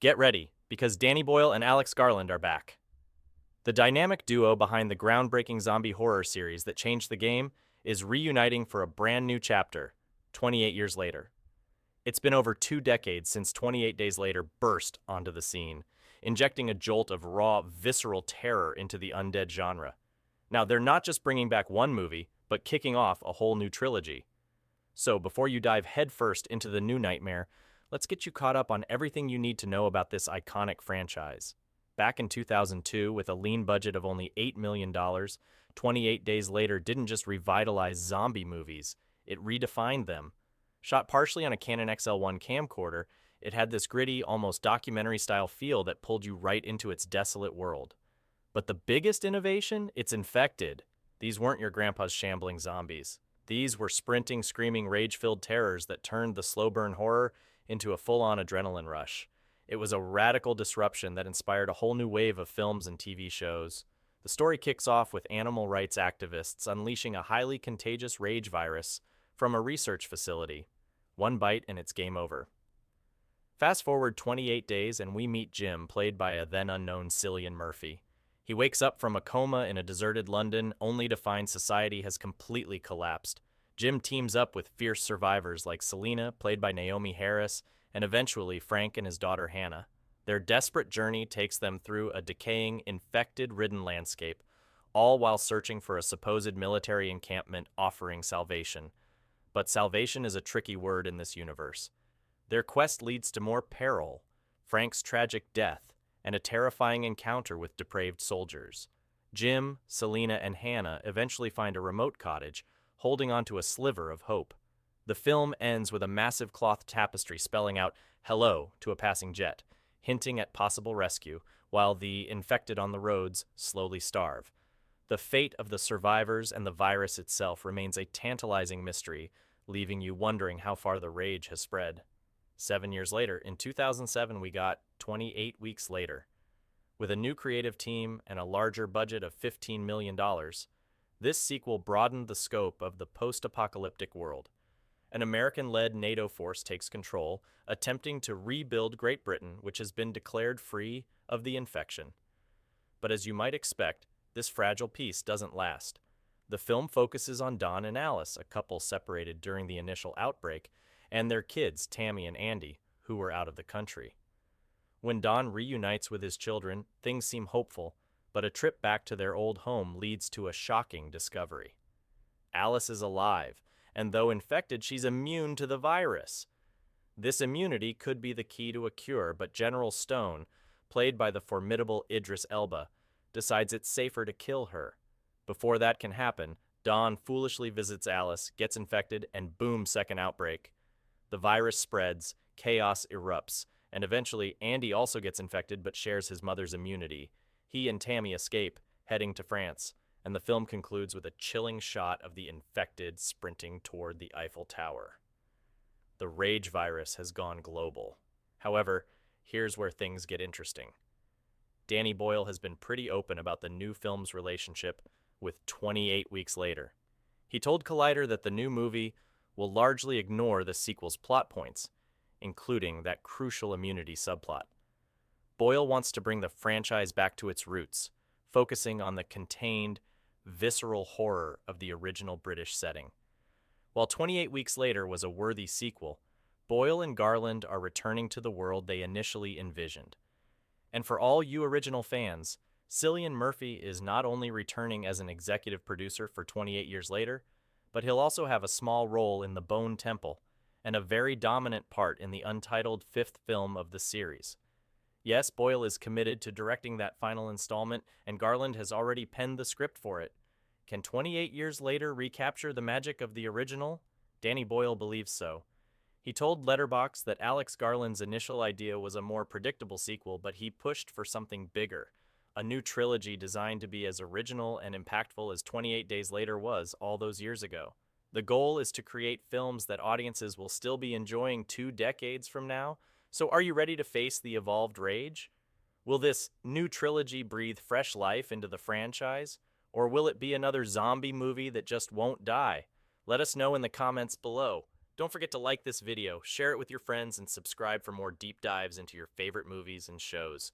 Get ready, because Danny Boyle and Alex Garland are back. The dynamic duo behind the groundbreaking zombie horror series that changed the game is reuniting for a brand new chapter, 28 years later. It's been over 2 decades since 28 Days Later burst onto the scene, injecting a jolt of raw, visceral terror into the undead genre. Now, they're not just bringing back one movie, but kicking off a whole new trilogy. So, before you dive headfirst into the new nightmare, let's get you caught up on everything you need to know about this iconic franchise. Back in 2002, with a lean budget of only $8 million, 28 Days Later didn't just revitalize zombie movies, it redefined them. Shot partially on a Canon XL1 camcorder, it had this gritty, almost documentary-style feel that pulled you right into its desolate world. But the biggest innovation? It's infected. These weren't your grandpa's shambling zombies. These were sprinting, screaming, rage-filled terrors that turned the slow-burn horror into a full-on adrenaline rush. It was a radical disruption that inspired a whole new wave of films and TV shows. The story kicks off with animal rights activists unleashing a highly contagious rage virus from a research facility. One bite and it's game over. Fast forward 28 days and we meet Jim, played by a then-unknown Cillian Murphy. He wakes up from a coma in a deserted London only to find society has completely collapsed. Jim teams up with fierce survivors like Selena, played by Naomi Harris, and eventually Frank and his daughter Hannah. Their desperate journey takes them through a decaying, infected-ridden landscape, all while searching for a supposed military encampment offering salvation. But salvation is a tricky word in this universe. Their quest leads to more peril, Frank's tragic death, and a terrifying encounter with depraved soldiers. Jim, Selena, and Hannah eventually find a remote cottage, holding onto a sliver of hope. The film ends with a massive cloth tapestry spelling out "Hello" to a passing jet, hinting at possible rescue, while the infected on the roads slowly starve. The fate of the survivors and the virus itself remains a tantalizing mystery, leaving you wondering how far the rage has spread. 7 years later, in 2007, we got 28 Weeks Later. With a new creative team and a larger budget of $15 million, this sequel broadened the scope of the post-apocalyptic world. An American-led NATO force takes control, attempting to rebuild Great Britain, which has been declared free of the infection. But as you might expect, this fragile peace doesn't last. The film focuses on Don and Alice, a couple separated during the initial outbreak, and their kids, Tammy and Andy, who were out of the country. When Don reunites with his children, things seem hopeful, but a trip back to their old home leads to a shocking discovery. Alice is alive, and though infected, she's immune to the virus. This immunity could be the key to a cure, but General Stone, played by the formidable Idris Elba, decides it's safer to kill her. Before that can happen, Don foolishly visits Alice, gets infected, and boom, second outbreak. The virus spreads, chaos erupts, and eventually Andy also gets infected but shares his mother's immunity. He and Tammy escape, heading to France, and the film concludes with a chilling shot of the infected sprinting toward the Eiffel Tower. The rage virus has gone global. However, here's where things get interesting. Danny Boyle has been pretty open about the new film's relationship with 28 Weeks Later. He told Collider that the new movie will largely ignore the sequel's plot points, including that crucial immunity subplot. Boyle wants to bring the franchise back to its roots, focusing on the contained, visceral horror of the original British setting. While 28 Weeks Later was a worthy sequel, Boyle and Garland are returning to the world they initially envisioned. And for all you original fans, Cillian Murphy is not only returning as an executive producer for 28 Years Later, but he'll also have a small role in The Bone Temple and a very dominant part in the untitled 5th film of the series. Yes, Boyle is committed to directing that final installment, and Garland has already penned the script for it. Can 28 Years Later recapture the magic of the original? Danny Boyle believes so. He told Letterboxd that Alex Garland's initial idea was a more predictable sequel, but he pushed for something bigger, a new trilogy designed to be as original and impactful as 28 Days Later was all those years ago. The goal is to create films that audiences will still be enjoying 2 decades from now. So are you ready to face the evolved rage? Will this new trilogy breathe fresh life into the franchise? Or will it be another zombie movie that just won't die? Let us know in the comments below. Don't forget to like this video, share it with your friends, and subscribe for more deep dives into your favorite movies and shows.